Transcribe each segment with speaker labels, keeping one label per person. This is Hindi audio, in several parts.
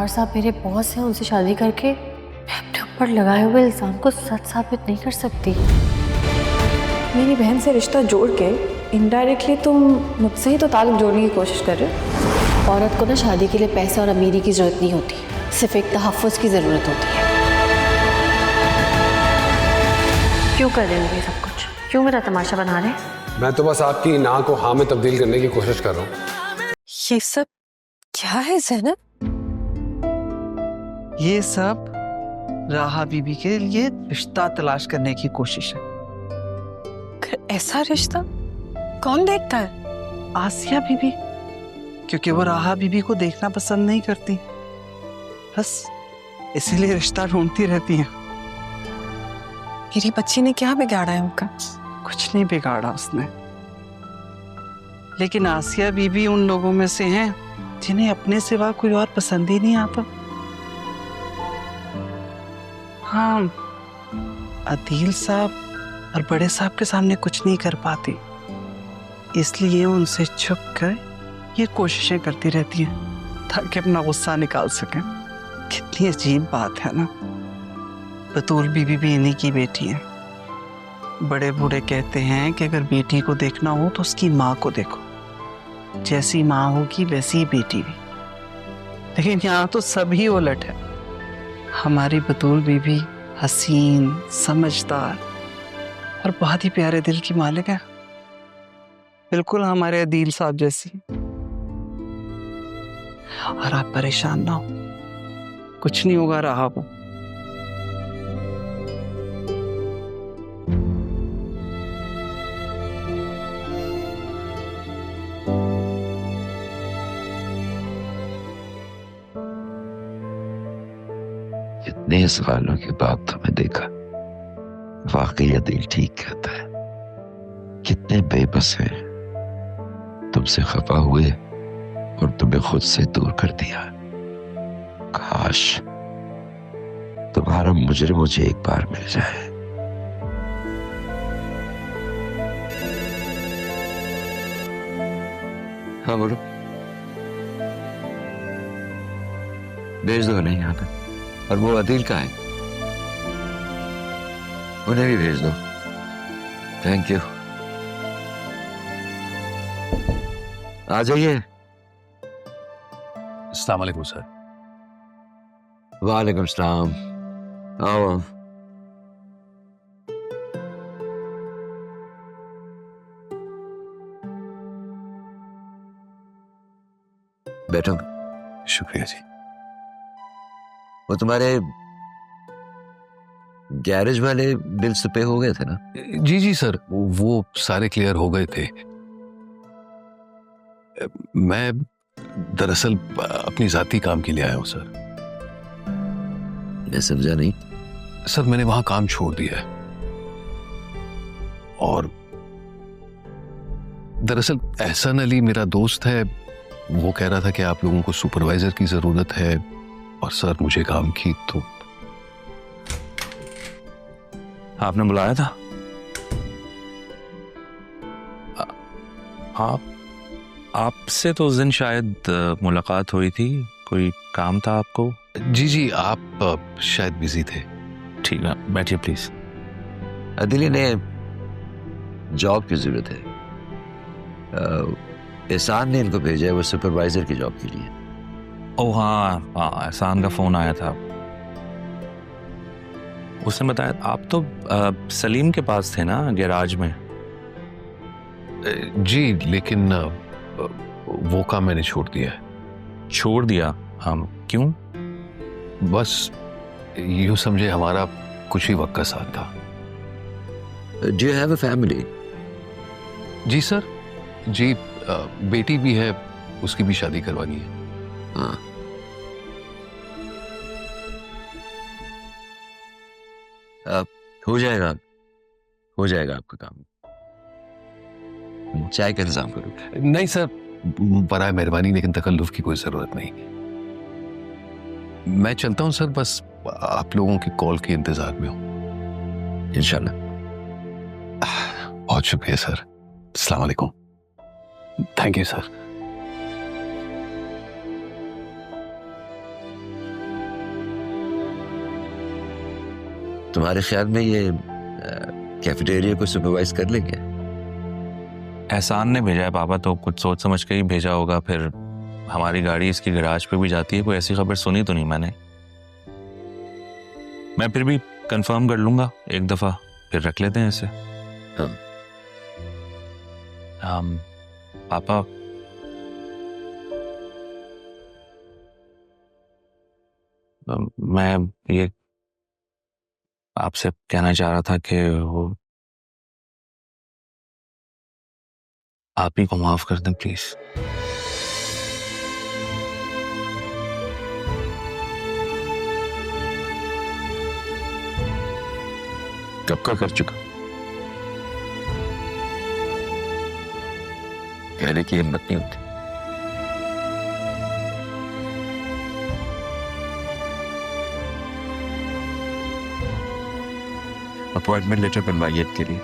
Speaker 1: जब्बार साहब मेरे बॉस हैं, उनसे शादी करके मैं अपने ऊपर लगाए हुए इल्जाम को सच साबित नहीं कर सकती।
Speaker 2: मेरी बहन से रिश्ता जोड़ के इनडायरेक्टली तुम मुझसे ही तो ताल्लुक जोड़ने की कोशिश कर रहे हो।
Speaker 1: औरत को ना शादी के लिए पैसे और अमीरी की जरूरत नहीं होती, सिर्फ एक तहफ़्फ़ुज़ की ज़रूरत होती है। क्यों कर रहे हो ये सब कुछ? क्यों मेरा तमाशा बना रहे?
Speaker 3: मैं तो बस आपकी ना को हाँ में तब्दील करने की कोशिश कर रहा हूँ।
Speaker 4: ये सब क्या है ज़ैनब?
Speaker 5: ये सब राहा बीबी के लिए रिश्ता तलाश करने की कोशिश है।
Speaker 4: ऐसा रिश्ता कौन देखता है?
Speaker 5: आसिया बीबी, क्योंकि वो राहा बीबी को देखना पसंद नहीं करती, बस इसीलिए रिश्ता ढूंढती रहती हैं।
Speaker 4: मेरी बच्ची ने क्या बिगाड़ा है उनका?
Speaker 5: कुछ नहीं बिगाड़ा उसने, लेकिन आसिया बीबी उन लोगों में से हैं जिन्हें अपने सिवा कोई और पसंद ही नहीं आता। हाँ, अदील साहब और बड़े साहब के सामने कुछ नहीं कर पाती, इसलिए उनसे छुप कर ये कोशिशें करती रहती हैं ताकि अपना गुस्सा निकाल सकें। कितनी अजीब बात है ना। बतूल बीबी भी इन्हीं की बेटी है। बड़े बूढ़े कहते हैं कि अगर बेटी को देखना हो तो उसकी माँ को देखो, जैसी माँ होगी वैसी ही बेटी भी। लेकिन यहाँ तो सभी उलट है। हमारी बतूल बीबी हसीन, समझदार और बहुत ही प्यारे दिल की मालिक है, बिल्कुल हमारे अदील साहब जैसी। और आप परेशान ना हो, कुछ नहीं होगा राहा को।
Speaker 6: इतने सवालों के बाद तुम्हें देखा, वाकई अदील ठीक कहता है। कितने बेबस हैं, तुमसे खफा हुए और तुम्हें खुद से दूर कर दिया। काश तुम्हारा मुजरिम मुझे एक बार मिल जाए। हाँ बोलो। भेज दो नहीं यहाँ पे। और वो अदील का है, उन्हें भी भेज दो। Thank you. आ जाइए।
Speaker 7: अस्सलाम वालेकुम सर।
Speaker 6: वालेकुम सलाम। आओ। बैठो।
Speaker 7: शुक्रिया जी।
Speaker 6: वो तुम्हारे गैरेज वाले बिल्स पे हो गए थे ना?
Speaker 7: जी जी सर, वो सारे क्लियर हो गए थे। मैं दरअसल अपनी जाती काम के लिए आया हूँ सर।
Speaker 6: मैं समझा नहीं।
Speaker 7: सर मैंने वहां काम छोड़ दिया है, और दरअसल एहसन अली मेरा दोस्त है, वो कह रहा था कि आप लोगों को सुपरवाइजर की जरूरत है, और सर मुझे काम की तो।
Speaker 8: आपने बुलाया था? आपसे तो उस दिन शायद मुलाकात हुई थी, कोई काम था आपको?
Speaker 7: जी जी, आप शायद बिजी थे।
Speaker 8: ठीक है, बैठिए प्लीज।
Speaker 6: अदिल ने जॉब की जरूरत है। एहसान ने इनको भेजा है वो सुपरवाइजर की जॉब के लिए।
Speaker 8: ओह हाँ हाँ, एहसान का फोन आया था। उसने बताया आप तो सलीम के पास थे ना, गैराज में?
Speaker 7: जी, लेकिन वो काम मैंने छोड़ दिया है।
Speaker 8: छोड़ दिया? हम क्यों?
Speaker 7: बस यूं समझे हमारा कुछ ही वक्त का साथ था।
Speaker 6: Do you have a family?
Speaker 7: जी सर, जी बेटी भी है, उसकी भी शादी करवानी है।
Speaker 6: हाँ। हो जाएगा आपका काम। चाय का इंतजाम करो।
Speaker 7: नहीं सर, बराए मेहरबानी, लेकिन तकल्लुफ की कोई जरूरत नहीं। मैं चलता हूं सर, बस आप लोगों की कॉल के इंतजार में हूं।
Speaker 6: इंशाल्लाह।
Speaker 7: बहुत शुक्रिया सर। अस्सलाम वालेकुम। Thank you sir.
Speaker 6: तुम्हारे ख्याल में ये कैफेटेरिया को सुपरवाइज कर ले क्या?
Speaker 8: एहसान ने भेजा है पापा, तो कुछ सोच समझ के ही भेजा होगा। फिर हमारी गाड़ी इसकी गैराज पे भी जाती है, कोई ऐसी खबर सुनी तो नहीं मैंने। मैं फिर भी कंफर्म कर लूंगा एक दफा, फिर रख लेते हैं इसे। पापा मैं ये आपसे कहना चाह रहा था कि वो आप ही को माफ कर दें प्लीज।
Speaker 6: कब का कर चुका? कहने की हिम्मत नहीं होती। अपॉइंटमेंट लेटर बनवाइए के लिए।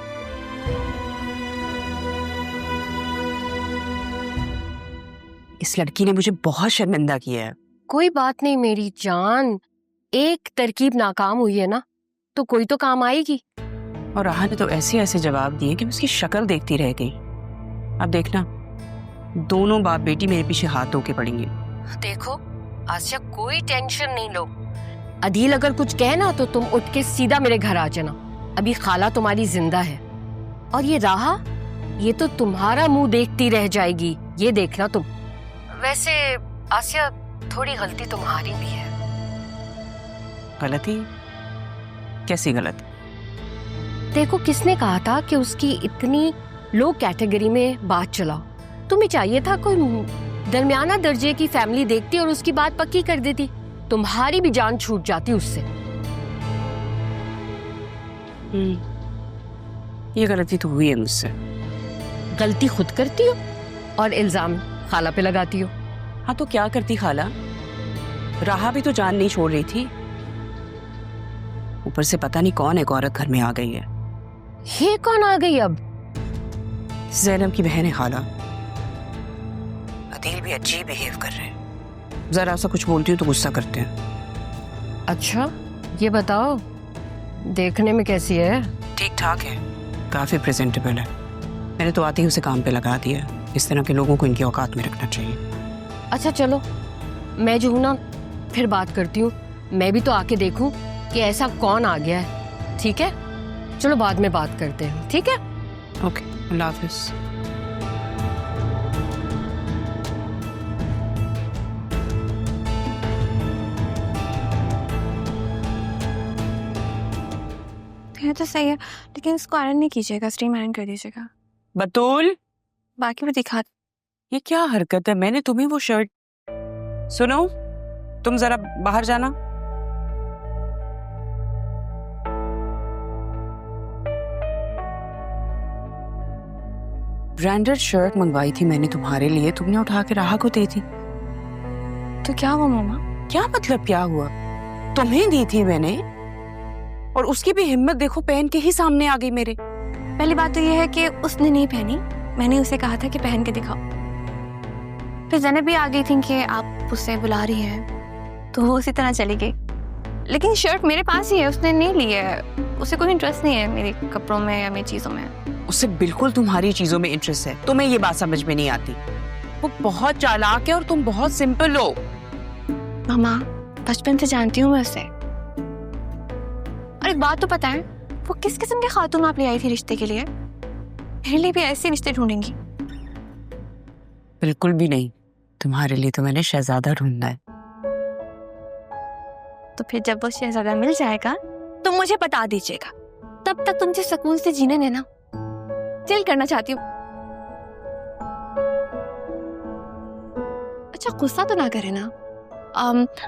Speaker 9: इस लड़की ने मुझे बहुत शर्मिंदा किया है।
Speaker 1: कोई बात नहीं मेरी जान, एक तरकीब नाकाम हुई है ना, तो कोई तो काम आएगी।
Speaker 9: और राहा ने तो ऐसे ऐसे जवाब दिए कि मैं उसकी शक्ल देखती रह गई। अब देखना, दोनों बाप बेटी मेरे पीछे हाथ धो के पड़ेंगे।
Speaker 1: देखो आसिया, कोई टेंशन नहीं लो। अदील अगर कुछ कहे ना तो तुम उठ के सीधा मेरे घर आ जाना। अभी खाला तुम्हारी जिंदा है, और ये राहा, ये तो तुम्हारा मुंह देखती रह जाएगी, ये देखना तुम। वैसे आसिया, थोड़ी गलती तुम्हारी भी है।
Speaker 9: गलती? कैसी गलती?
Speaker 1: देखो, किसने कहा था कि उसकी इतनी लो कैटेगरी में बात चलाओ? तुम्हें चाहिए था कोई दरमियाना दर्जे की फैमिली देखती और उसकी बात पक्की कर देती, तुम्हारी भी जान छूट जाती उससे।
Speaker 9: ये गलती तो हुई है मुझसे।
Speaker 1: गलती खुद करती हो और इल्जाम खाला पे लगाती हो।
Speaker 9: हाँ तो क्या करती खाला? राहा भी तो जान नहीं छोड़ रही थी। ऊपर से पता नहीं कौन एक औरत घर में आ गई है।
Speaker 1: ये कौन आ गई अब?
Speaker 9: ज़ैनब की बहन है खाला। अदील भी अजीब बिहेव कर रहे हैं। जरा सा कुछ बोलती हूँ तो गुस्सा करते हैं।
Speaker 1: अच्छा, ये बताओ देखने में कैसी है?
Speaker 9: ठीक ठाक है, काफी प्रेजेंटेबल है। मैंने तो आते ही उसे काम पे लगा दिया। इस तरह के लोगों को इनकी औकात में रखना चाहिए।
Speaker 1: अच्छा चलो, मैं जो हूँ ना, फिर बात करती हूँ। मैं भी तो आके देखूं कि ऐसा कौन आ गया है। ठीक है, चलो बाद में बात करते हैं। ठीक है,
Speaker 9: ओके, अल्लाह हाफिज।
Speaker 2: ये तो सही है, लेकिन इसको आयरन नहीं कीजिएगा, स्टीम आयरन कर दीजिएगा।
Speaker 9: बतूल,
Speaker 2: बाकी भी दिखा।
Speaker 9: ये क्या हरकत है? मैंने तुम्हें वो शर्ट... सुनो, तुम जरा बाहर जाना। ब्रांडेड शर्ट मंगवाई थी मैंने तुम्हारे लिए, तुमने उठा के राहा को दे दी।
Speaker 2: तो क्या हुआ मामा?
Speaker 9: क्या मतलब क्या हुआ? तुम्हें दी थी मैंने, और उसकी भी हिम्मत देखो, पहन के ही सामने आ गई मेरे।
Speaker 2: पहली बात तो ये है कि उसने नहीं पहनी, मैंने उसे कहा था कि पहन के दिखाओ। फिर ज़ैनब भी आ गई थी कि आप उससे बुला रही हैं, तो वो उसी तरह चली गई। लेकिन शर्ट मेरे पास ही है, उसने नहीं ली है। उसे कोई इंटरेस्ट नहीं है मेरे कपड़ों में या मेरी चीज़ों में।
Speaker 9: उसे बिल्कुल तुम्हारी चीजों में इंटरेस्ट है। तुम्हें ये बात समझ में नहीं आती। वो बहुत चालाक है और तुम बहुत सिंपल हो।
Speaker 2: मामा, बचपन से जानती हूँ मैं उसे। और एक बात तो पता है, वो किस किस्म के खातून आप ले आई थी रिश्ते के लिए? मेरे लिए भी ऐसे रिश्ते ढूंढेंगी?
Speaker 9: बिल्कुल भी नहीं, तुम्हारे लिए तो मैंने शहजादा ढूंढना है।
Speaker 2: तो फिर जब वो शहजादा मिल जाएगा तो मुझे बता दीजिएगा। तब तक तुमसे सुकून से जीने देना। चिल करना चाहती हूँ। अच्छा, गुस्सा तो ना करे ना।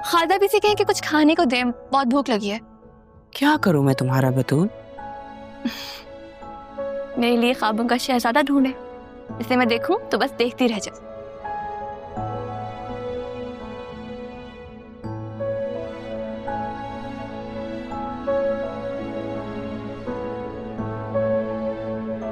Speaker 2: खादा भी से कहें कि कुछ खाने को दें, बहुत भूख लगी है।
Speaker 9: क्या करूं मैं तुम्हारा बतूल?
Speaker 2: मेरे लिए ख्वाबों का शहजादा ढूंढे, इसे मैं देखूं तो बस देखती रह जाऊं।